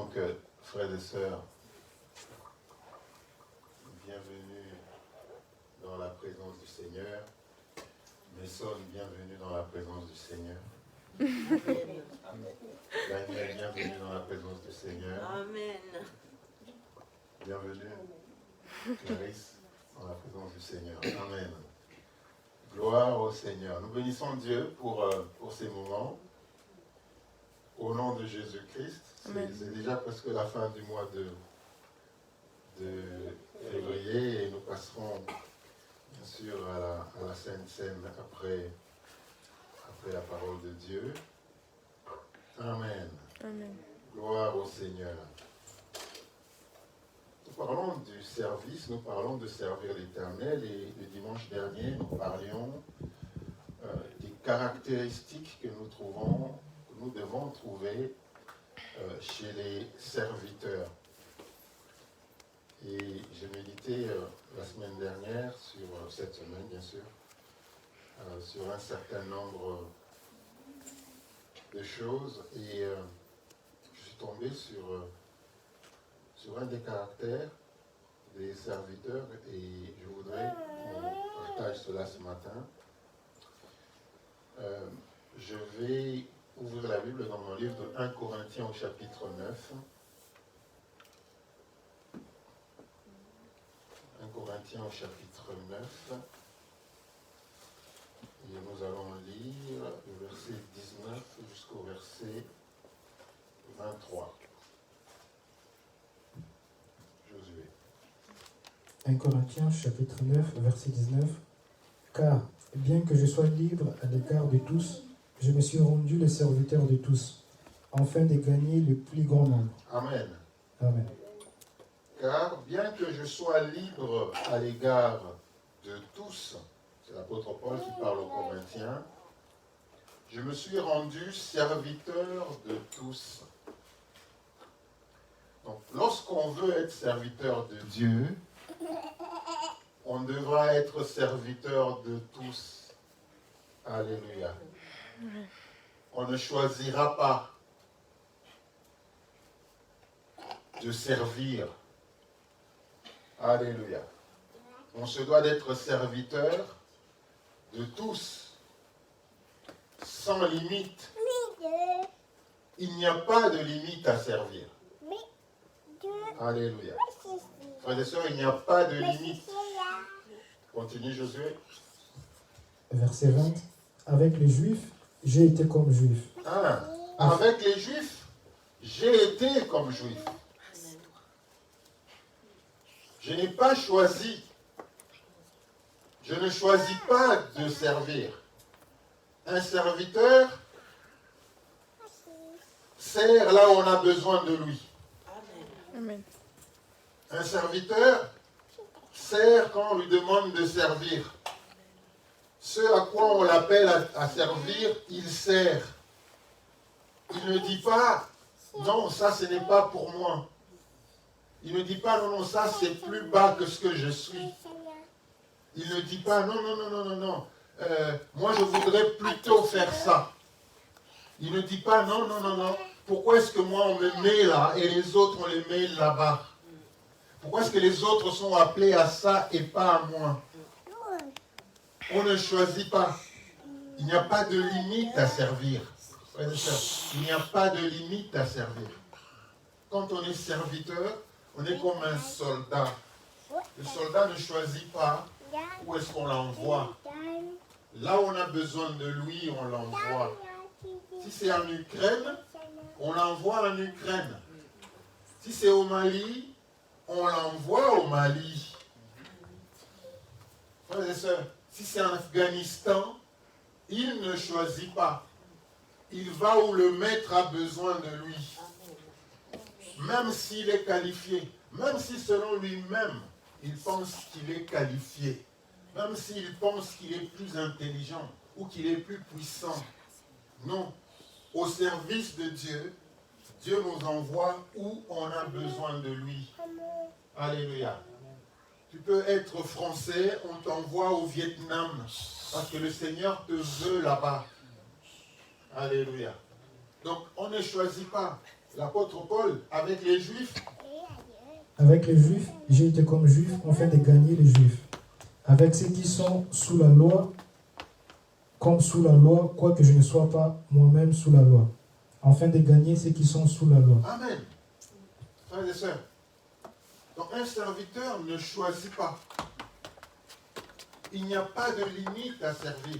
Donc, frères et sœurs, bienvenue dans la présence du Seigneur. Mes sœurs, bienvenue dans la présence du Seigneur. Amen. Daniel, bienvenue dans la présence du Seigneur. Amen. Bienvenue, Clarisse, dans la présence du Seigneur. Amen. Gloire au Seigneur. Nous bénissons Dieu pour ces moments. Au nom de Jésus-Christ. C'est déjà presque la fin du mois de février et nous passerons bien sûr à la Sainte Seine après la parole de Dieu. Amen. Amen. Gloire au Seigneur. Nous parlons du service, nous parlons de servir l'Éternel et le dimanche dernier nous parlions des caractéristiques que nous devons trouver chez les serviteurs. Et j'ai médité la semaine dernière, cette semaine bien sûr, sur un certain nombre de choses et je suis tombé sur un des caractères des serviteurs et je voudrais qu'on partage cela ce matin. Je vais ouvrir la Bible dans mon livre de 1 Corinthiens au chapitre 9. 1 Corinthiens au chapitre 9. Et nous allons lire le verset 19 jusqu'au verset 23. Josué. 1 Corinthiens chapitre 9, verset 19. Car, bien que je sois libre à l'égard de tous, je me suis rendu le serviteur de tous, afin de gagner le plus grand nombre. Amen. Amen. Car bien que je sois libre à l'égard de tous, c'est l'apôtre Paul qui parle aux Corinthiens, je me suis rendu serviteur de tous. Donc, lorsqu'on veut être serviteur de Dieu, on devra être serviteur de tous. Alléluia. On ne choisira pas de servir. Alléluia. On se doit d'être serviteur de tous, sans limite. Il n'y a pas de limite à servir. Alléluia. Frères et sœurs, il n'y a pas de limite. Continue, Josué. Verset 20. Avec les Juifs, j'ai été comme Juif. Avec les Juifs, j'ai été comme Juif. Je n'ai pas choisi. Je ne choisis pas de servir. Un serviteur sert là où on a besoin de lui. Amen. Un serviteur sert quand on lui demande de servir. Ce à quoi on l'appelle à servir, il sert. Il ne dit pas, non, ça ce n'est pas pour moi. Il ne dit pas, non, non, ça c'est plus bas que ce que je suis. Il ne dit pas, non, non, non, non, non, non. Moi je voudrais plutôt faire ça. Il ne dit pas, non, non, non, non. Pourquoi est-ce que moi on me met là et les autres on les met là-bas? Pourquoi est-ce que les autres sont appelés à ça et pas à moi? On ne choisit pas. Il n'y a pas de limite à servir. Il n'y a pas de limite à servir. Quand on est serviteur, on est comme un soldat. Le soldat ne choisit pas où est-ce qu'on l'envoie. Là où on a besoin de lui, on l'envoie. Si c'est en Ukraine, on l'envoie en Ukraine. Si c'est au Mali, on l'envoie au Mali. Frères et sœurs, si c'est en Afghanistan, il ne choisit pas. Il va où le maître a besoin de lui. Même s'il est qualifié, même si selon lui-même, il pense qu'il est qualifié, même s'il pense qu'il est plus intelligent ou qu'il est plus puissant. Non, au service de Dieu, Dieu nous envoie où on a besoin de lui. Alléluia. Tu peux être français, on t'envoie au Vietnam parce que le Seigneur te veut là-bas. Alléluia. Donc on ne choisit pas. l'apôtre Paul, avec les Juifs, Avec les Juifs, j'ai été comme Juif afin de gagner les Juifs. Avec ceux qui sont sous la loi, comme sous la loi, quoique je ne sois pas moi-même sous la loi, afin de gagner ceux qui sont sous la loi. Amen. Frères et sœurs, donc un serviteur ne choisit pas. Il n'y a pas de limite à servir.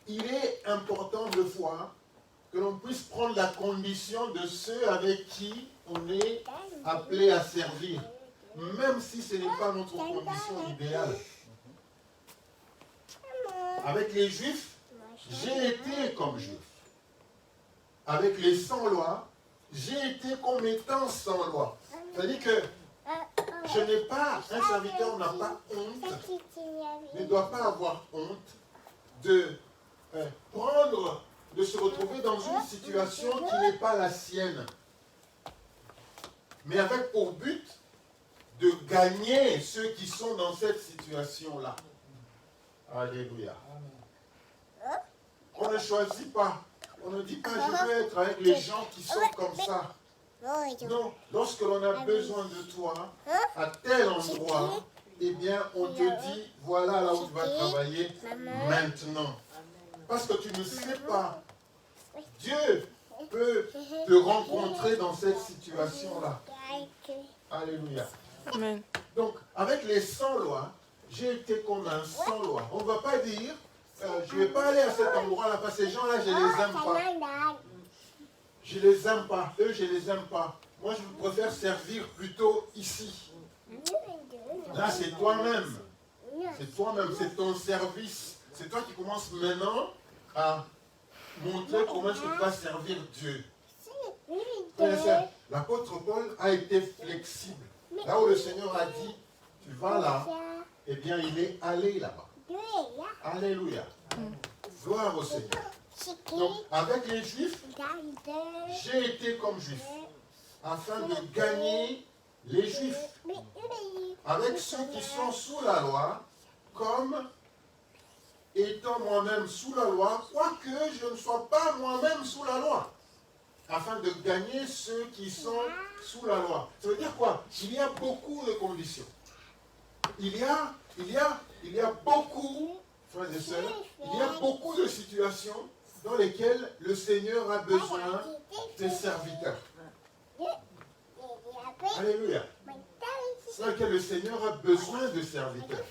Il est important de voir que l'on puisse prendre la condition de ceux avec qui on est appelé à servir, même si ce n'est pas notre condition idéale. Avec les Juifs, j'ai été comme Juif. Avec les sans-loi, j'ai été comme étant sans loi. C'est-à-dire que je n'ai pas, un serviteur n'a pas honte, ne doit pas avoir honte de de se retrouver dans une situation qui n'est pas la sienne, mais avec pour but de gagner ceux qui sont dans cette situation-là. Alléluia. On ne choisit pas. On ne dit pas je veux être avec les gens qui sont comme ça. Non, lorsque l'on a besoin de toi à tel endroit, eh bien on te dit voilà là où tu vas travailler maintenant. Parce que tu ne sais pas. Dieu peut te rencontrer dans cette situation-là. Alléluia. Amen. Donc, avec les sans-lois, j'ai été comme un sans-loi. On ne va pas dire, je ne vais pas aller à cet endroit-là, parce que ces gens-là, je ne les aime pas. Je ne les aime pas. Eux, je ne les aime pas. Moi, je préfère servir plutôt ici. Là, c'est toi-même. C'est toi-même, c'est ton service. C'est toi qui commences maintenant à montrer comment est-ce que tu vas servir Dieu. L'apôtre Paul a été flexible. Là où le Seigneur a dit, tu vas là, eh bien il est allé là-bas. Alléluia. Gloire au Seigneur. Donc, avec les Juifs, j'ai été comme Juif, afin de gagner les Juifs. Avec ceux qui sont sous la loi, comme étant moi-même sous la loi, quoique je ne sois pas moi-même sous la loi, afin de gagner ceux qui sont sous la loi. Ça veut dire quoi? Il y a beaucoup de conditions. Il y a beaucoup, frères et sœurs, il y a beaucoup de situations dans lesquelles le Seigneur a besoin des serviteurs. Alléluia. Dans lesquelles le Seigneur a besoin de serviteurs.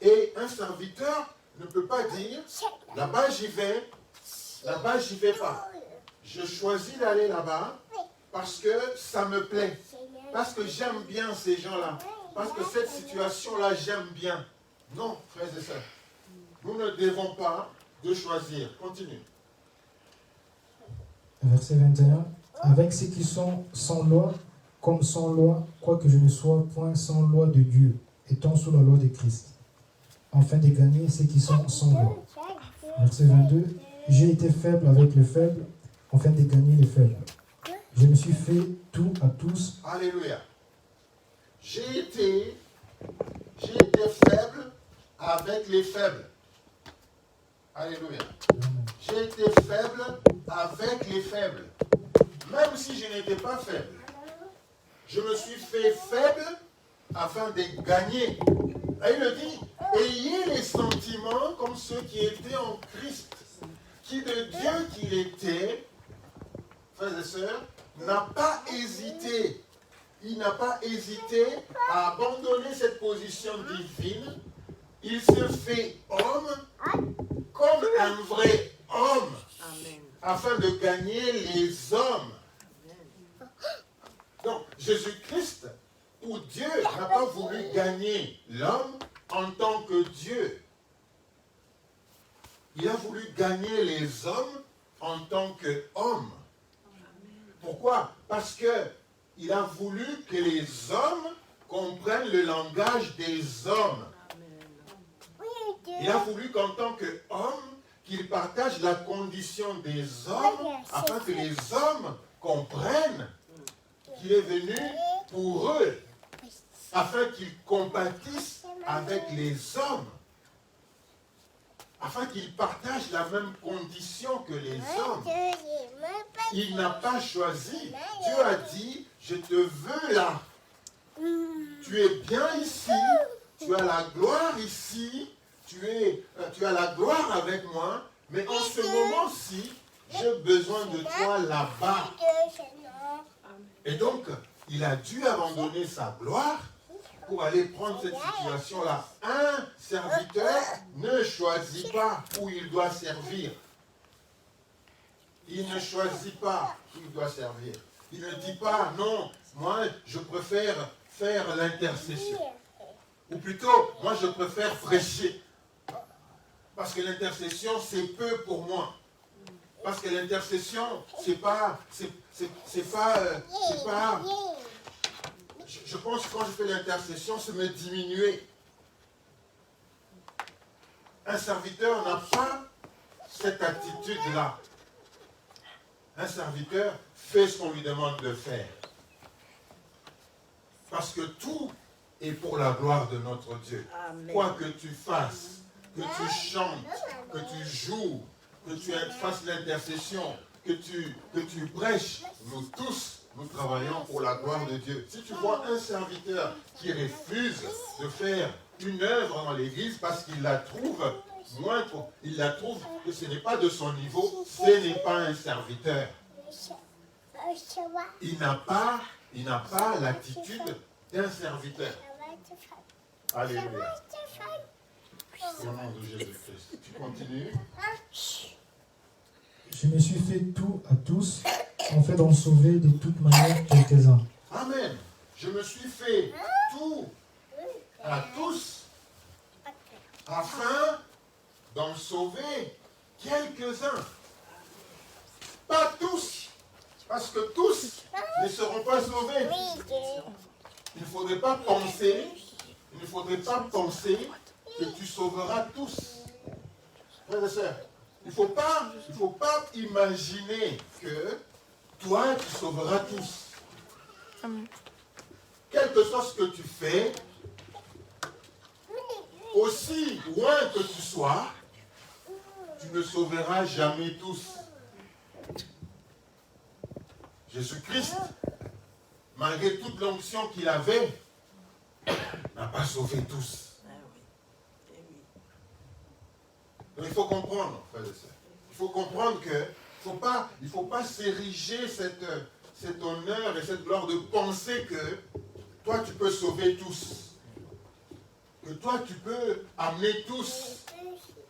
Et un serviteur ne peut pas dire, là-bas j'y vais pas. Je choisis d'aller là-bas parce que ça me plaît, parce que j'aime bien ces gens-là, parce que cette situation-là j'aime bien. Non, frères et sœurs, nous ne devons pas de choisir. Continue. Verset 21. Avec ceux qui sont sans loi, comme sans loi, quoique je ne sois point sans loi de Dieu, étant sous la loi de Christ, afin de gagner ceux qui sont sans loi. Verset 22. J'ai été faible avec les faibles, afin de gagner les faibles. Je me suis fait tout à tous. Alléluia. J'ai été faible avec les faibles. Alléluia. J'ai été faible avec les faibles. Même si je n'étais pas faible, je me suis fait faible afin de gagner. Et il le dit, ayez les sentiments comme ceux qui étaient en Christ, qui de Dieu qu'il était, frères et sœurs, n'a pas hésité. Il n'a pas hésité à abandonner cette position divine. Il se fait homme comme un vrai homme, afin de gagner les hommes. Donc, Jésus-Christ, où Dieu n'a pas voulu gagner l'homme en tant que Dieu. Il a voulu gagner les hommes en tant qu'hommes. Pourquoi? Parce qu'il a voulu que les hommes comprennent le langage des hommes. Il a voulu qu'en tant qu'homme, qu'il partage la condition des hommes afin que les hommes comprennent qu'il est venu pour eux, afin qu'ils compatissent avec les hommes. afin qu'il partage la même condition que les hommes. Il n'a pas choisi. Dieu a dit, je te veux là. Tu es bien ici, tu as la gloire ici, tu as la gloire avec moi, mais en ce moment-ci, j'ai besoin de toi là-bas. Et donc, il a dû abandonner sa gloire pour aller prendre cette situation-là. Un serviteur ne choisit pas où il doit servir. Il ne choisit pas où il doit servir. Il ne dit pas, non, moi, je préfère faire l'intercession. Ou plutôt, moi, je préfère prêcher. Parce que l'intercession, c'est peu pour moi. Parce que l'intercession, c'est pas... Je pense que quand je fais l'intercession, c'est me diminuer. Un serviteur n'a pas cette attitude-là. Un serviteur fait ce qu'on lui demande de faire. Parce que tout est pour la gloire de notre Dieu. Amen. Quoi que tu fasses, que tu chantes, que tu joues, que tu fasses l'intercession, que tu prêches, nous tous, nous travaillons pour la gloire de Dieu. Si tu vois un serviteur qui refuse de faire une œuvre dans l'église parce qu'il la trouve moindre, il la trouve que ce n'est pas de son niveau, ce n'est pas un serviteur. Il n'a pas l'attitude d'un serviteur. Alléluia. Au nom de Jésus-Christ. Tu continues. Je me suis fait tout à tous, en fait d'en sauver de toute manière quelques-uns. Amen. Je me suis fait tout à tous afin d'en sauver quelques-uns. Pas tous, parce que tous ne seront pas sauvés. Il ne faudrait pas penser que tu sauveras tous. Frères et sœurs, il ne faut pas imaginer que toi, tu sauveras tous. Quel que soit ce que tu fais, aussi loin que tu sois, tu ne sauveras jamais tous. Jésus-Christ, malgré toute l'onction qu'il avait, n'a pas sauvé tous. Donc il faut comprendre, frères et sœurs. Il faut comprendre que il ne faut pas s'ériger cet honneur et cette gloire de penser que toi tu peux sauver tous. Que toi tu peux amener tous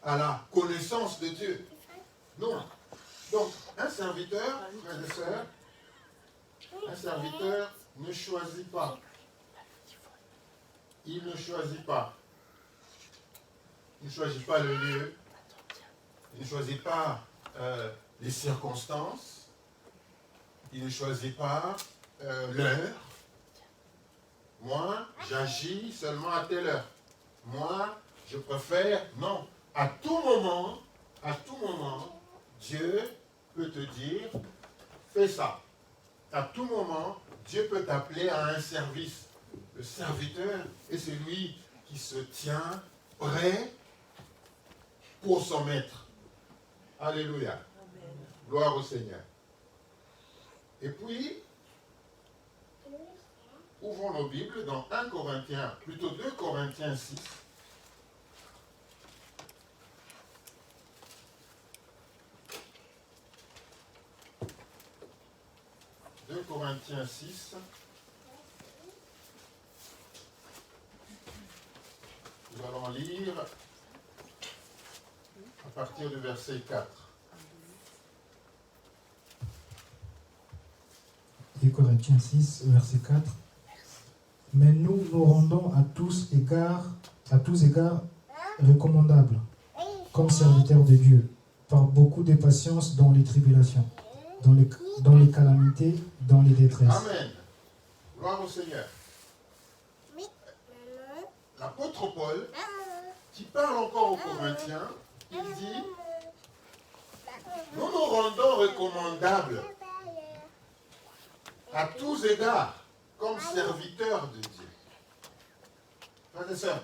à la connaissance de Dieu. Non. Donc un serviteur, frères et sœurs, un serviteur ne choisit pas. Il ne choisit pas. Il ne choisit pas le lieu. Il ne choisit pas les circonstances. Il ne choisit pas l'heure. Moi, j'agis seulement à telle heure. Moi, je préfère... Non. À tout moment, Dieu peut te dire, fais ça. À tout moment, Dieu peut t'appeler à un service. Le serviteur est celui qui se tient prêt pour son maître. Alléluia. Amen. Gloire au Seigneur. Et puis, ouvrons nos Bibles dans 1 Corinthiens, plutôt 2 Corinthiens 6. 2 Corinthiens 6. Nous allons lire à partir du verset 4. 2 Corinthiens 6, verset 4. Mais nous nous rendons à tous égards recommandables, comme serviteurs de Dieu, par beaucoup de patience dans les tribulations, dans les calamités, dans les détresses. Amen. Gloire au Seigneur. L'apôtre Paul, qui parle encore aux Corinthiens, il dit, nous nous rendons recommandables à tous égards, comme serviteurs de Dieu. Frères et sœurs,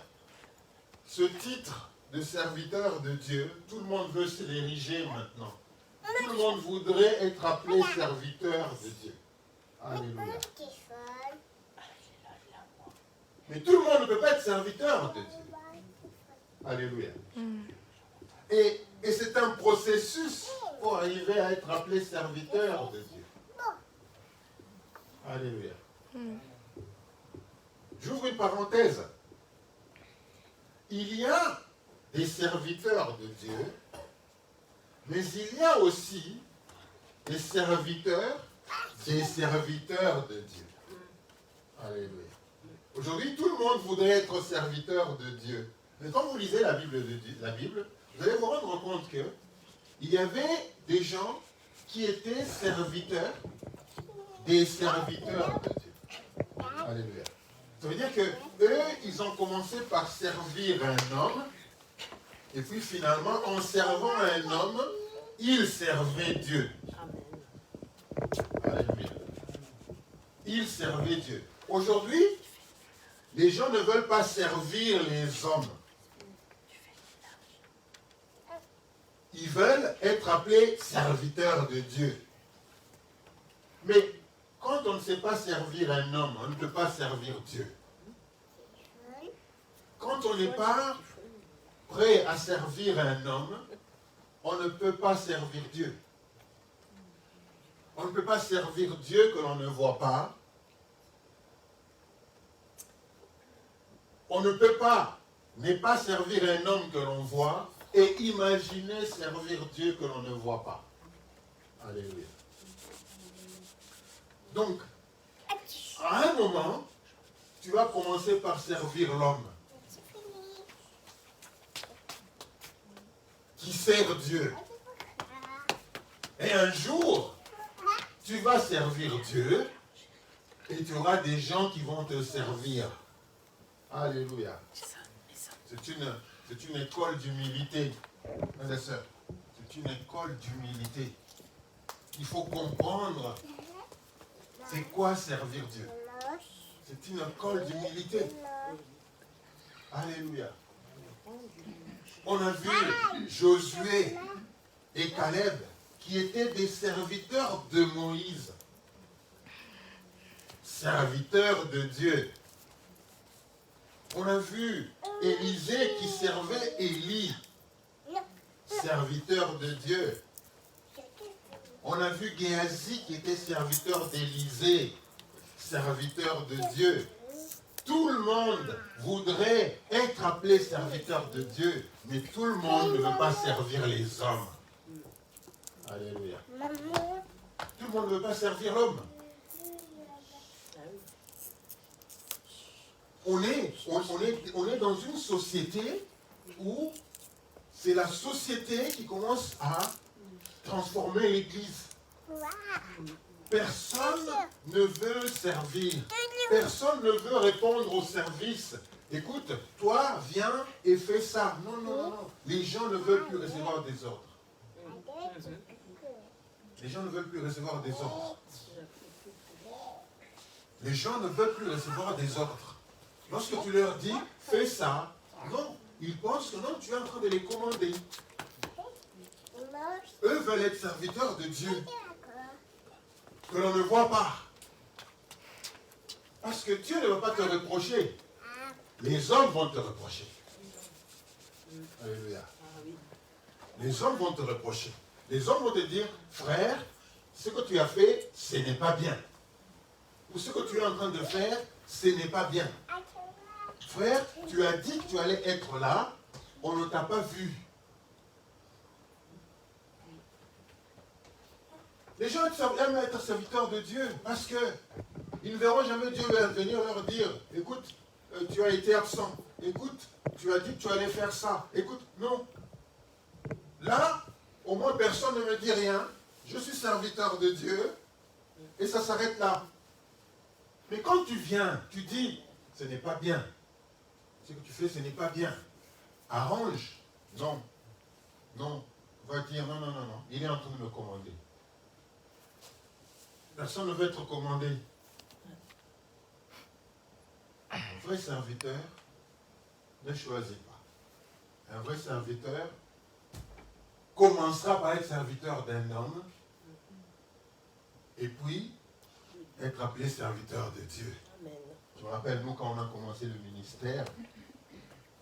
ce titre de serviteur de Dieu, tout le monde veut se l'ériger maintenant. Tout le monde voudrait être appelé serviteur de Dieu. Alléluia. Mais tout le monde ne peut pas être serviteur de Dieu. Alléluia. Et c'est un processus pour arriver à être appelé serviteur de Dieu. Alléluia. J'ouvre une parenthèse. Il y a des serviteurs de Dieu, mais il y a aussi des serviteurs de Dieu. Alléluia. Aujourd'hui, tout le monde voudrait être serviteur de Dieu. Mais quand vous lisez la Bible, vous allez vous rendre compte qu'il y avait des gens qui étaient serviteurs, des serviteurs de Dieu. Alléluia. Ça veut dire que eux, ils ont commencé par servir un homme, et puis finalement, en servant un homme, ils servaient Dieu. Alléluia. Ils servaient Dieu. Aujourd'hui, les gens ne veulent pas servir les hommes. Ils veulent être appelés serviteurs de Dieu. Mais quand on ne sait pas servir un homme, on ne peut pas servir Dieu. Quand on n'est pas prêt à servir un homme, on ne peut pas servir Dieu. On ne peut pas servir Dieu que l'on ne voit pas. On ne peut pas ne pas servir un homme que l'on voit et imaginer servir Dieu que l'on ne voit pas. Alléluia. Donc, à un moment, tu vas commencer par servir l'homme qui sert Dieu. Et un jour, tu vas servir Dieu et tu auras des gens qui vont te servir. Alléluia. C'est une école d'humilité, frères et sœurs. C'est une école d'humilité. Il faut comprendre c'est quoi servir Dieu. C'est une école d'humilité. Alléluia. On a vu Josué et Caleb qui étaient des serviteurs de Moïse. Serviteurs de Dieu. On a vu Élisée qui servait Élie, serviteur de Dieu. On a vu Géasi qui était serviteur d'Élisée, serviteur de Dieu. Tout le monde voudrait être appelé serviteur de Dieu, mais tout le monde ne veut pas servir les hommes. Alléluia. Tout le monde ne veut pas servir l'homme. On est dans une société où c'est la société qui commence à transformer l'Église. Personne ne veut servir. Personne ne veut répondre au service. Écoute, toi, viens et fais ça. Non, non, non. Les gens ne veulent plus recevoir des ordres. Les gens ne veulent plus recevoir des ordres. Les gens ne veulent plus recevoir des ordres. Lorsque tu leur dis, fais ça, non, ils pensent que non, tu es en train de les commander. Eux veulent être serviteurs de Dieu, que l'on ne voit pas. Parce que Dieu ne va pas te reprocher. Les hommes vont te reprocher. Alléluia. Les hommes vont te reprocher. Les hommes vont te dire, frère, ce que tu as fait, ce n'est pas bien. Ou ce que tu es en train de faire, ce n'est pas bien. Frère, tu as dit que tu allais être là, on ne t'a pas vu. Les gens aiment être serviteurs de Dieu parce qu'ils ne verront jamais Dieu venir leur dire, écoute, tu as été absent. Écoute, tu as dit que tu allais faire ça. Écoute, non. Là, au moins personne ne me dit rien. Je suis serviteur de Dieu et ça s'arrête là. Mais quand tu viens, tu dis, ce n'est pas bien. Ce que tu fais, ce n'est pas bien. Arrange. Non. Non. On va dire, non, non, non, non. Il est en train de me commander. Personne ne veut être commandé. Un vrai serviteur ne choisit pas. Un vrai vrai serviteur commencera par être serviteur d'un homme et puis être appelé serviteur de Dieu. Amen. Je me rappelle, nous, quand on a commencé le ministère,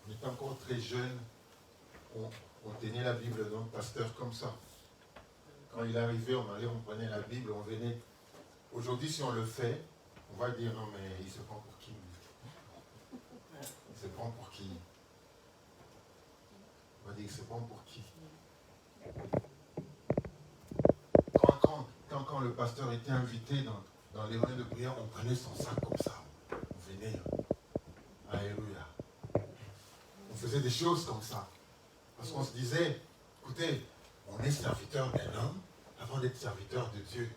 on était encore très jeunes, on tenait la Bible d'un pasteur comme ça. Quand il arrivait, on allait, on prenait la Bible, on venait. Aujourd'hui, si on le fait, on va dire non, mais il se prend pour qui? Il se prend pour qui? On va dire il se prend pour qui? Quand le pasteur était invité dans les réunions de prière, on prenait son sac comme ça. On venait. Alléluia. On faisait des choses comme ça. Parce qu'on se disait, écoutez, on est serviteur d'un homme avant d'être serviteur de Dieu.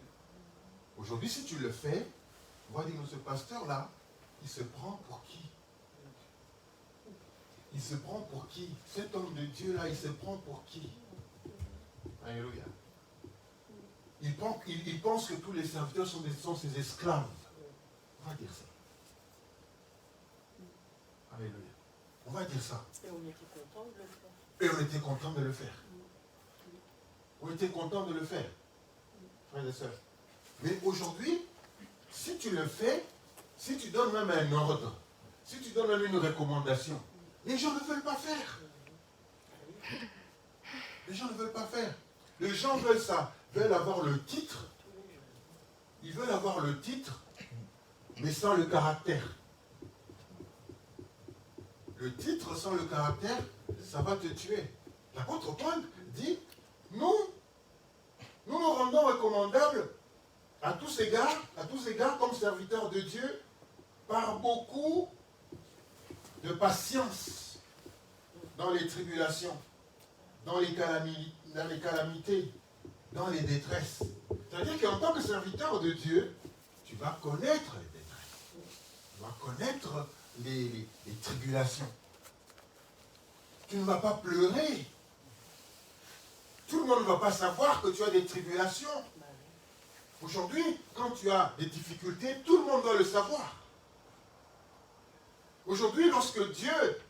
Aujourd'hui, si tu le fais, on va dire, ce pasteur-là, il se prend pour qui? Il se prend pour qui? Cet homme de Dieu-là, il se prend pour qui? Alléluia. Il pense que tous les serviteurs sont ses esclaves. On va dire ça. Alléluia. On va dire ça. Et on était content de le faire. Et on était content de le faire. On était content de le faire. Frères et sœurs. Mais aujourd'hui, si tu le fais, si tu donnes même un ordre, si tu donnes même une recommandation, les gens ne veulent pas faire. Les gens ne veulent pas faire. Les gens veulent ça, veulent avoir le titre. Ils veulent avoir le titre, mais sans le caractère. Le titre sans le caractère, ça va te tuer. L'apôtre Paul dit, nous nous rendons recommandables à tous égards comme serviteurs de Dieu, par beaucoup de patience dans les tribulations, dans les calamités, dans les détresses. C'est-à-dire qu'en tant que serviteur de Dieu, tu vas connaître les détresses. Tu vas connaître les tribulations. Tu ne vas pas pleurer. Tout le monde ne va pas savoir que tu as des tribulations. Aujourd'hui, quand tu as des difficultés, tout le monde doit le savoir. Aujourd'hui, lorsque Dieu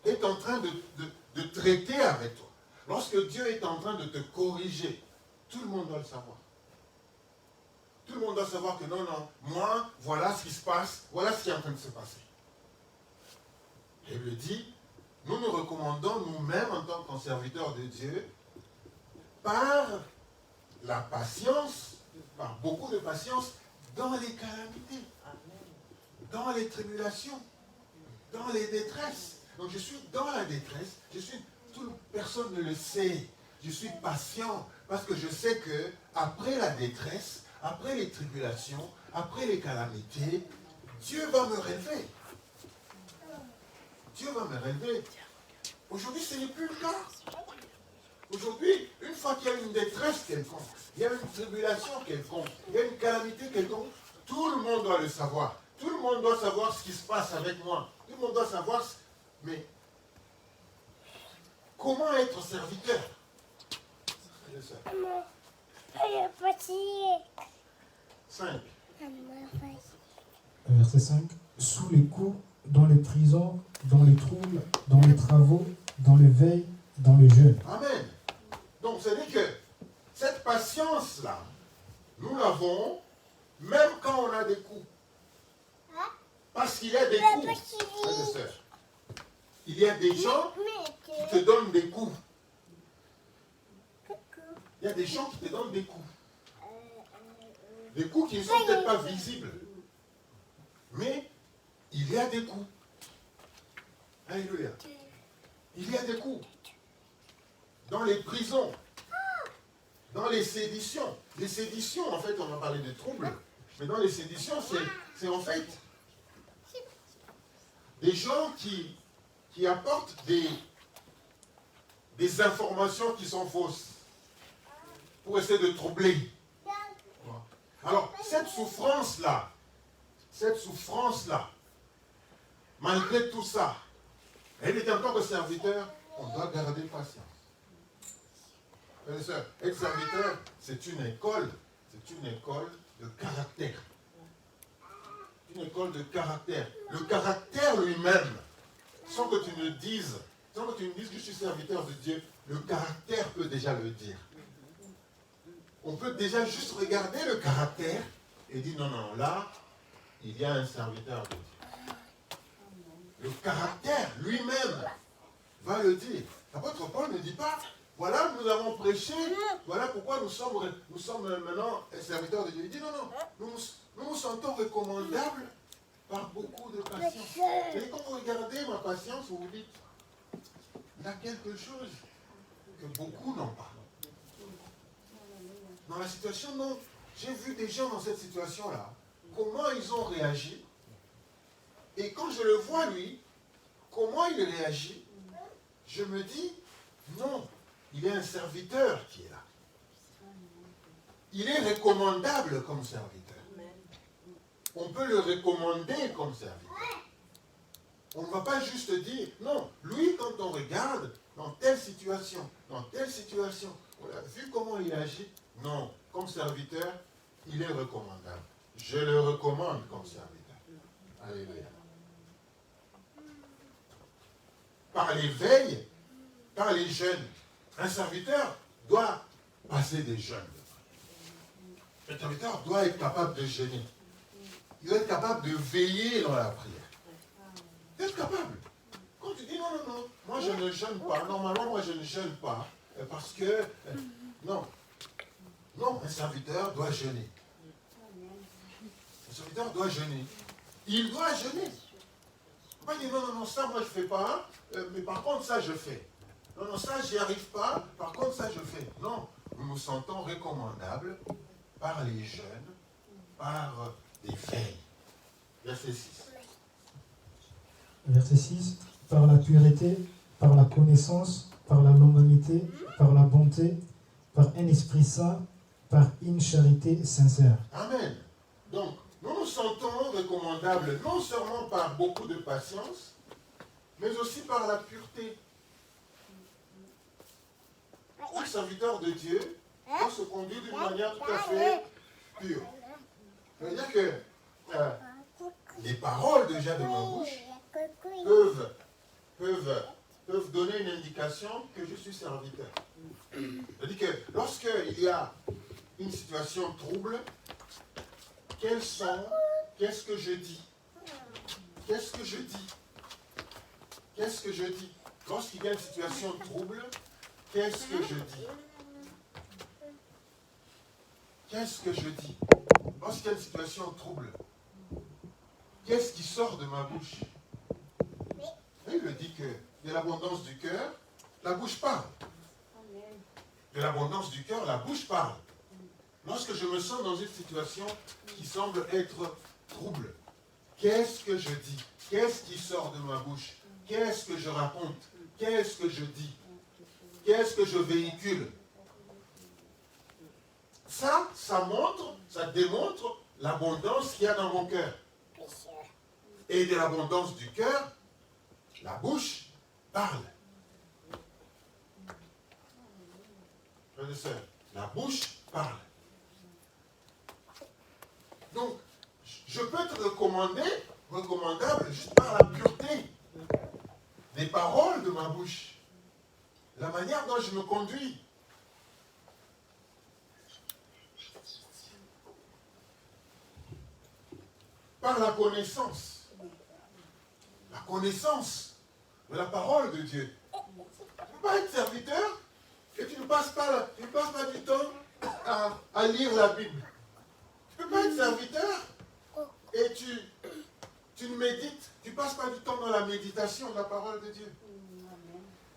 est en train de traiter avec toi, lorsque Dieu est en train de te corriger, tout le monde doit le savoir. Tout le monde doit savoir que non, moi, voilà ce qui se passe, voilà ce qui est en train de se passer. Et il dit, nous nous recommandons nous-mêmes en tant que serviteurs de Dieu, par la patience, par beaucoup de patience, dans les calamités, dans les tribulations, dans les détresses. Donc je suis dans la détresse, personne ne le sait. Je suis patient parce que je sais que après la détresse, après les tribulations, après les calamités, Dieu va me relever. Dieu va me relever. Aujourd'hui, ce n'est plus le cas. Aujourd'hui, une fois qu'il y a une détresse quelconque, il y a une tribulation quelconque, il y a une calamité quelconque, tout le monde doit le savoir. Tout le monde doit savoir ce qui se passe avec moi. Tout le monde doit savoir. Mais comment être serviteur? 5. Verset 5. Sous les coups, dans les prisons, dans les troubles, dans les travaux, dans les veilles, dans les jeûnes. Amen. Donc, c'est-à-dire que cette patience-là, nous l'avons même quand on a des coups. Parce qu'il y a des coups, frères et sœurs. Il y a des gens qui te donnent des coups. Il y a des gens qui te donnent des coups. Des coups qui ne sont peut-être pas visibles. Mais il y a des coups. Alléluia. Il y a des coups. Dans les prisons. Dans les séditions. Les séditions, en fait, on va parler de troubles. Mais dans les séditions, c'est en fait des gens qui apportent des informations qui sont fausses pour essayer de troubler. Alors, cette souffrance-là, malgré tout ça, elle est en tant que serviteur, on doit garder patience. Frères et sœurs, être serviteur, c'est une école de caractère. Une école de caractère. Le caractère lui-même, sans que tu ne dises Quand tu me dis que je suis serviteur de Dieu, le caractère peut déjà le dire. On peut déjà juste regarder le caractère et dire non, non, là, il y a un serviteur de Dieu. Le caractère lui-même va le dire. L'apôtre Paul ne dit pas, voilà, nous avons prêché, voilà pourquoi nous sommes maintenant serviteurs de Dieu. Il dit non, non, nous nous sentons recommandables par beaucoup de patience. Et quand vous regardez ma patience, vous vous dites, il y a quelque chose que beaucoup n'ont pas. Dans la situation, non. J'ai vu des gens dans cette situation-là, comment ils ont réagi. Et quand je le vois, lui, comment il réagit, je me dis, non, il est un serviteur qui est là. Il est recommandable comme serviteur. On peut le recommander comme serviteur. On ne va pas juste dire, non, lui, quand on regarde, dans telle situation, on a vu comment il agit, non, comme serviteur, il est recommandable. Je le recommande comme serviteur. Alléluia. Par les veilles, par les jeûnes, un serviteur doit passer des jeûnes. Un serviteur doit être capable de jeûner. Il doit être capable de veiller dans la prière. Il doit être capable. Quand tu dis non, non, non, moi je ne jeûne pas, normalement moi je ne jeûne pas, parce que, non. Non, un serviteur doit jeûner. Un serviteur doit jeûner. Il doit jeûner. Il ne faut pas dire non, non, non, ça moi je ne fais pas, mais par contre ça je fais. Non, non, ça j'y arrive pas, par contre ça je fais. Non, nous nous sentons recommandables par les jeunes, par des veilles. Verset 6. Verset 6. Par la pureté, par la connaissance, par la longanimité, par la bonté, par un esprit saint, par une charité sincère. Amen. Donc, nous nous sentons recommandables non seulement par beaucoup de patience, mais aussi par la pureté. Un serviteur de Dieu doit se conduire d'une manière tout à fait pure. Ça veut dire que les paroles déjà de ma bouche peuvent donner une indication que je suis serviteur. C'est-à-dire que lorsqu'il y a une situation trouble, qu'est-ce que je dis? Qu'est-ce que je dis? Qu'est-ce que je dis? Lorsqu'il y a une situation trouble, qu'est-ce que je dis? Qu'est-ce que je dis? Lorsqu'il y a une situation trouble, qu'est-ce qui sort de ma bouche? Et il me dit que de l'abondance du cœur, la bouche parle. De l'abondance du cœur, la bouche parle. Lorsque je me sens dans une situation qui semble être trouble, qu'est-ce que je dis? Qu'est-ce qui sort de ma bouche? Qu'est-ce que je raconte? Qu'est-ce que je dis? Qu'est-ce que je véhicule? Ça démontre l'abondance qu'il y a dans mon cœur. Et de l'abondance du cœur, la bouche parle. Frères et sœurs, la bouche parle. Donc, je peux être recommandable juste par la pureté des paroles de ma bouche, la manière dont je me conduis. Par la connaissance de la parole de Dieu. Tu ne peux pas être serviteur et tu ne passes pas du temps à lire la Bible. Tu ne peux pas être serviteur et tu ne médites, tu ne passes pas du temps dans la méditation de la parole de Dieu.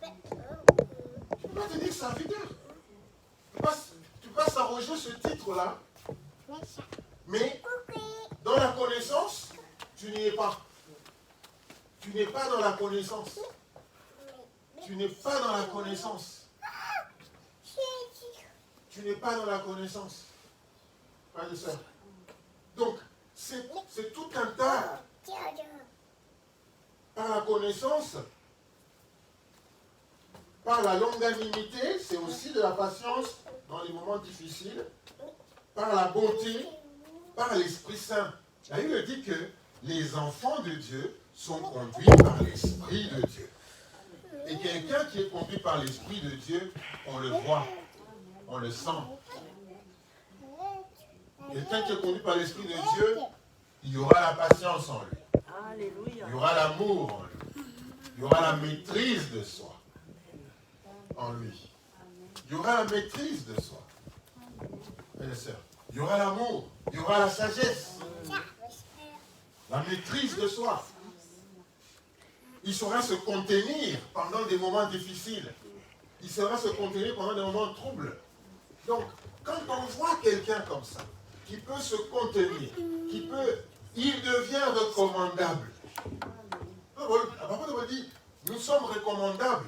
Tu ne peux pas te dire serviteur. Tu passes à rejeter ce titre-là, mais dans la connaissance, tu n'y es pas. Tu n'es pas dans la connaissance. Tu n'es pas dans la connaissance. Tu n'es pas dans la connaissance. Pas de ça. Donc, c'est tout un tas. Par la connaissance, par la longanimité, c'est aussi de la patience dans les moments difficiles, par la bonté, par l'Esprit Saint. La Bible dit que les enfants de Dieu sont conduits par l'Esprit de Dieu. Et quelqu'un qui est conduit par l'Esprit de Dieu, on le voit, on le sent. Quelqu'un qui est conduit par l'Esprit de Dieu, il y aura la patience en lui. Alléluia. Il y aura l'amour en lui. Il y aura la maîtrise de soi en lui. Il y aura la maîtrise de soi. Frères et sœurs, il y aura l'amour, il y aura la sagesse, la maîtrise de soi. Il saura se contenir pendant des moments difficiles. Il saura se contenir pendant des moments troubles. Donc, quand on voit quelqu'un comme ça, qui peut se contenir, il devient recommandable. La parole me dit, nous sommes recommandables.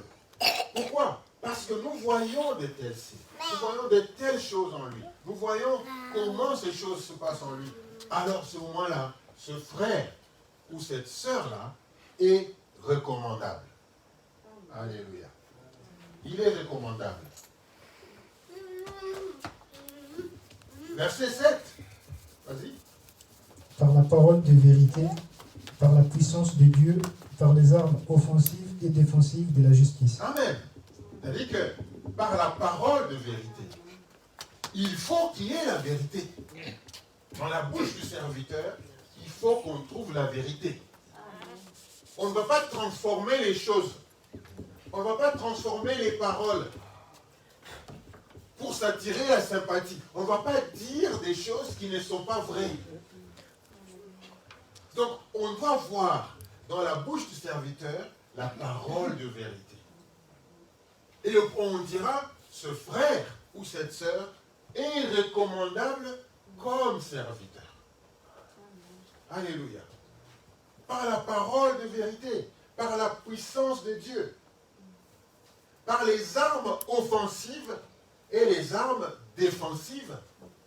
Pourquoi? Parce que nous voyons de tels signes. Nous voyons de telles choses en lui. Nous voyons comment ces choses se passent en lui. Alors, à ce moment-là, ce frère ou cette sœur-là est recommandable. Alléluia. Il est recommandable. Verset 7. Vas-y. Par la parole de vérité, par la puissance de Dieu, par les armes offensives et défensives de la justice. Amen. C'est-à-dire que par la parole de vérité, il faut qu'il y ait la vérité. Dans la bouche du serviteur, il faut qu'on trouve la vérité. On ne va pas transformer les choses. On ne va pas transformer les paroles pour s'attirer la sympathie. On ne va pas dire des choses qui ne sont pas vraies. Donc, on doit voir dans la bouche du serviteur la parole de vérité. Et on dira, ce frère ou cette sœur est recommandable comme serviteur. Alléluia. Par la parole de vérité, par la puissance de Dieu, par les armes offensives et les armes défensives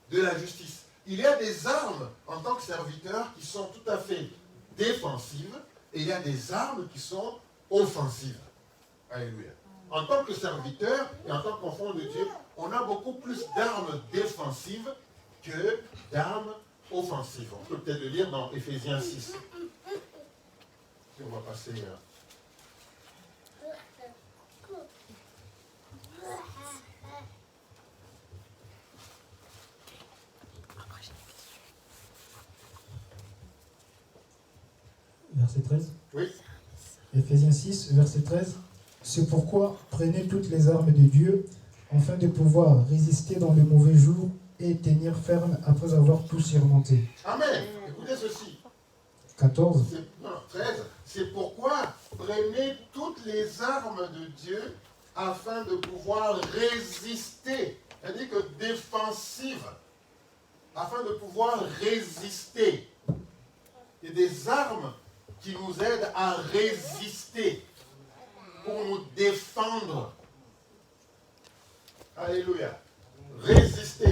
de la justice. Il y a des armes en tant que serviteur qui sont tout à fait défensives et il y a des armes qui sont offensives. Alléluia. En tant que serviteur et en tant qu'enfant de Dieu, on a beaucoup plus d'armes défensives que d'armes offensives. On peut peut-être le lire dans Éphésiens 6. Et on va passer à... Verset 13. Oui. Éphésiens 6, verset 13. C'est pourquoi prenez toutes les armes de Dieu afin de pouvoir résister dans le mauvais jour et tenir ferme après avoir tout surmonté. Amen. Écoutez ceci. 14. 13. C'est pourquoi prenez toutes les armes de Dieu afin de pouvoir résister. C'est-à-dire que défensive. Afin de pouvoir résister. Il y a des armes qui nous aident à résister. Pour nous défendre. Alléluia. Résister.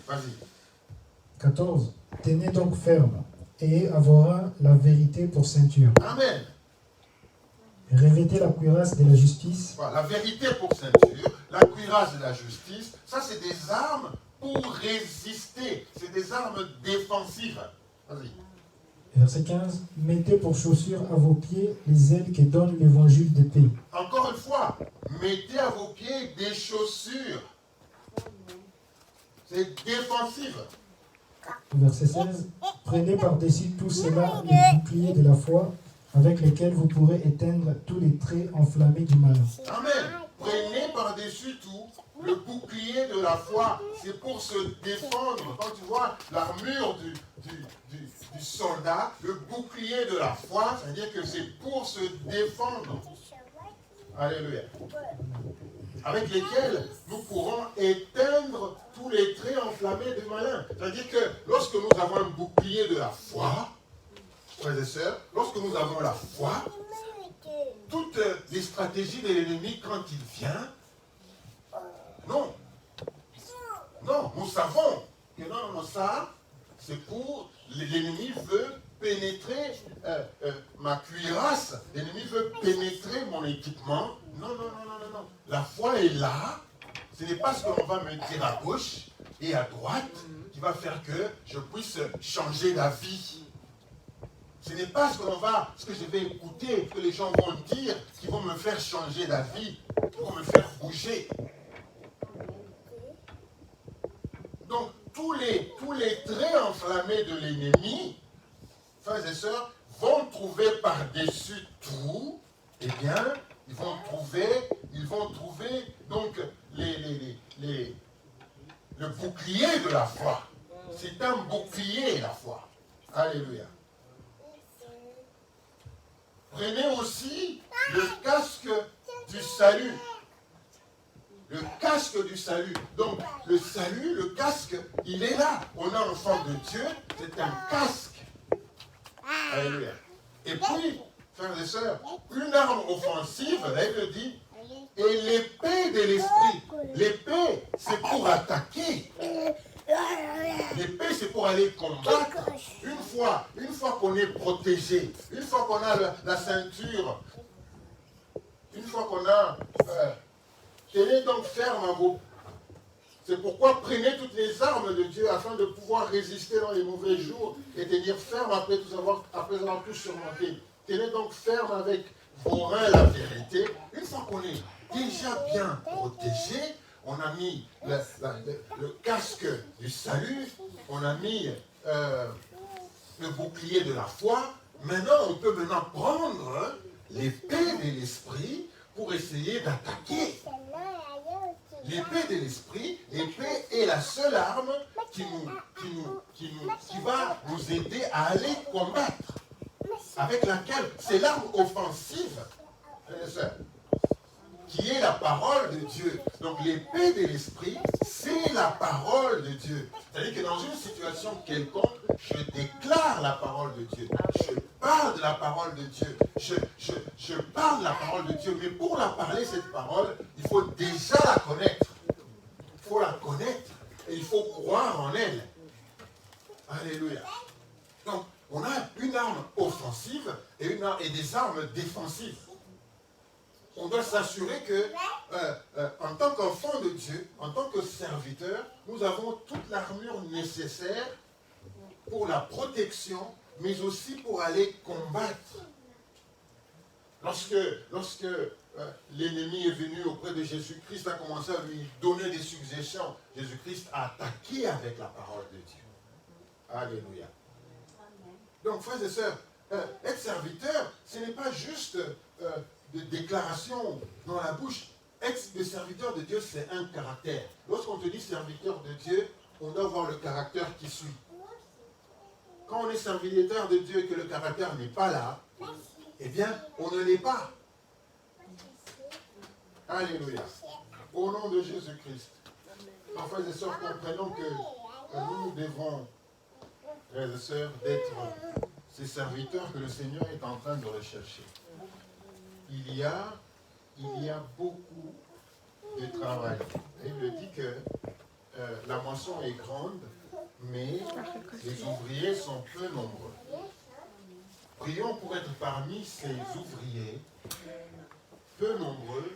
Vas-y. 14. Tenez donc ferme et avoir la vérité pour ceinture. Amen. Revêtez la cuirasse de la justice. Voilà, la vérité pour ceinture, la cuirasse de la justice, ça c'est des armes pour résister. C'est des armes défensives. Vas-y. Verset 15. Mettez pour chaussures à vos pieds les ailes que donne l'évangile de paix. Encore une fois, mettez à vos pieds des chaussures. C'est défensif. Verset 16. Prenez par-dessus tout cela les boucliers de la foi avec lesquels vous pourrez éteindre tous les traits enflammés du malin. Amen. Prenez par-dessus tout le bouclier de la foi. C'est pour se défendre. Quand tu vois l'armure du soldat, le bouclier de la foi, c'est-à-dire que c'est pour se défendre. Alléluia. Avec lesquels nous pourrons éteindre tous les traits enflammés du malin. C'est-à-dire que lorsque nous avons un bouclier de la foi, frères et sœurs, lorsque nous avons la foi, toutes les stratégies de l'ennemi quand il vient, non. Non, nous savons que non, ça, c'est pour... L'ennemi veut pénétrer ma cuirasse. L'ennemi veut pénétrer mon équipement. Non. La foi est là. Ce n'est pas ce qu'on va me dire à gauche et à droite qui va faire que je puisse changer d'avis. Ce n'est pas ce que je vais écouter, ce que les gens vont dire, qui vont me faire changer d'avis, qui vont me faire bouger. Donc, tous les traits enflammés de l'ennemi, frères et sœurs, vont trouver par-dessus tout, eh bien, ils vont trouver donc le bouclier de la foi. C'est un bouclier, la foi. Alléluia. Prenez aussi le casque du salut. Le casque du salut. Donc, le salut, le casque, il est là. On a l'enfant de Dieu, c'est un casque. Alléluia. Et puis, frères et sœurs, une arme offensive, la Bible dit, et l'épée de l'esprit. L'épée, c'est pour attaquer. L'épée, c'est pour aller combattre. Une fois qu'on est protégé, une fois qu'on a la ceinture, une fois qu'on a... tenez donc ferme à vous. C'est pourquoi prenez toutes les armes de Dieu afin de pouvoir résister dans les mauvais jours et tenir ferme après avoir tout surmonté. Tenez donc ferme avec vos reins la vérité. Une fois qu'on est déjà bien protégé, on a mis le casque du salut, on a mis le bouclier de la foi. Maintenant, on peut prendre l'épée de l'esprit pour essayer d'attaquer. L'épée de l'esprit, l'épée est la seule arme qui va nous aider à aller combattre. Avec laquelle, c'est l'arme offensive, qui est la parole de Dieu. Donc l'épée de l'esprit, c'est la parole de Dieu. C'est-à-dire que dans une situation quelconque, je déclare la parole de Dieu. Je parle de la parole de Dieu. Je parle de la parole de Dieu. Mais pour la parler, cette parole, il faut déjà la connaître. Il faut la connaître et il faut croire en elle. Alléluia. Donc, on a une arme offensive et des armes défensives. On doit s'assurer que, en tant qu'enfant de Dieu, en tant que serviteur, nous avons toute l'armure nécessaire pour la protection, mais aussi pour aller combattre. Lorsque l'ennemi est venu auprès de Jésus-Christ, a commencé à lui donner des suggestions, Jésus-Christ a attaqué avec la parole de Dieu. Alléluia. Donc, frères et sœurs, être serviteur, ce n'est pas juste de déclaration dans la bouche. Être le serviteur de Dieu, c'est un caractère. Lorsqu'on te dit serviteur de Dieu, on doit voir le caractère qui suit. Quand on est serviteur de Dieu et que le caractère n'est pas là, eh bien, on ne l'est pas. Alléluia. Au nom de Jésus-Christ. Frères et sœurs, comprenons que nous devons, frères et sœurs, d'être ces serviteurs que le Seigneur est en train de rechercher. Il y a beaucoup de travail. Il dit que la moisson est grande, mais les ouvriers sont peu nombreux. Prions pour être parmi ces ouvriers peu nombreux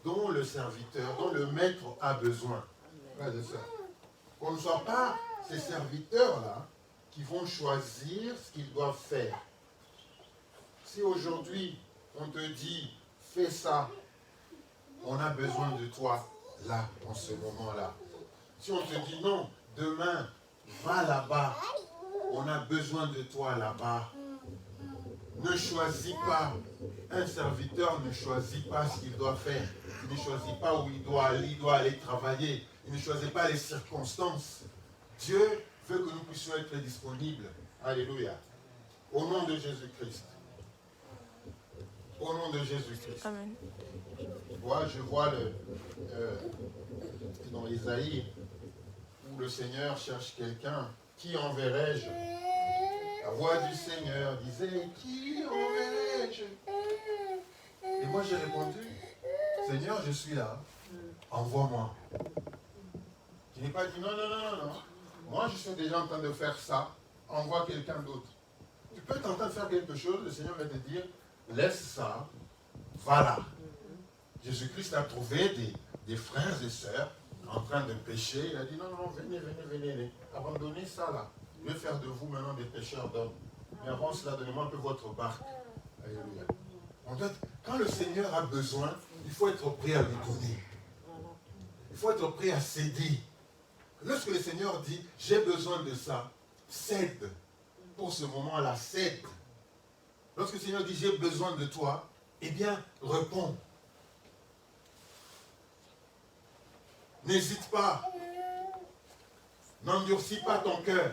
dont le serviteur, dont le maître a besoin. Qu'on ne soit pas ces serviteurs-là qui vont choisir ce qu'ils doivent faire. Si aujourd'hui on te dit fais ça, on a besoin de toi là, en ce moment-là. Si on te dit non, demain, va là-bas, on a besoin de toi là-bas. Ne choisis pas. Un serviteur ne choisit pas ce qu'il doit faire. Il ne choisit pas où il doit aller travailler. Il ne choisit pas les circonstances. Dieu veut que nous puissions être disponibles. Alléluia. Au nom de Jésus-Christ. Au nom de Jésus-Christ. Amen. Je vois dans Isaïe où le Seigneur cherche quelqu'un. Qui enverrai-je? La voix du Seigneur disait, qui enverrai-je? Et moi j'ai répondu, Seigneur, je suis là, envoie-moi. Je n'ai pas dit non. Moi je suis déjà en train de faire ça, envoie quelqu'un d'autre. Tu peux être en train de faire quelque chose, le Seigneur va te dire, laisse ça, va là. Jésus-Christ a trouvé des frères et sœurs en train de pécher. Il a dit non, venez, abandonnez ça là. Je vais faire de vous maintenant des pécheurs d'hommes. Mais avant cela, donnez-moi un peu votre barque. Alléluia. Quand le Seigneur a besoin, il faut être prêt à lui donner. Il faut être prêt à céder. Lorsque le Seigneur dit, j'ai besoin de ça, cède. Pour ce moment-là, cède. Lorsque le Seigneur dit, j'ai besoin de toi, eh bien, réponds. N'hésite pas. N'endurcis pas ton cœur.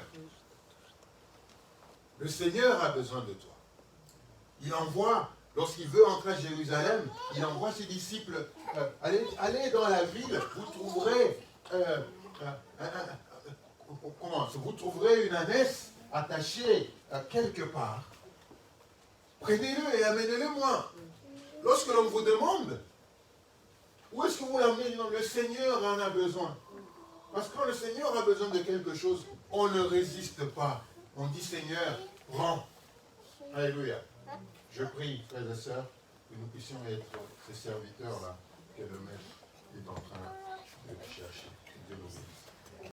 Le Seigneur a besoin de toi. Il envoie, lorsqu'il veut entrer à Jérusalem, il envoie ses disciples, allez dans la ville, vous trouverez, vous trouverez une ânesse attachée quelque part. Prenez-le et amenez-le moi. Lorsque l'on vous demande, où est-ce que vous l'amenez? Le Seigneur en a besoin. Parce que quand le Seigneur a besoin de quelque chose, on ne résiste pas. On dit, Seigneur, prends. Alléluia. Je prie, frères et sœurs, que nous puissions être ces serviteurs-là.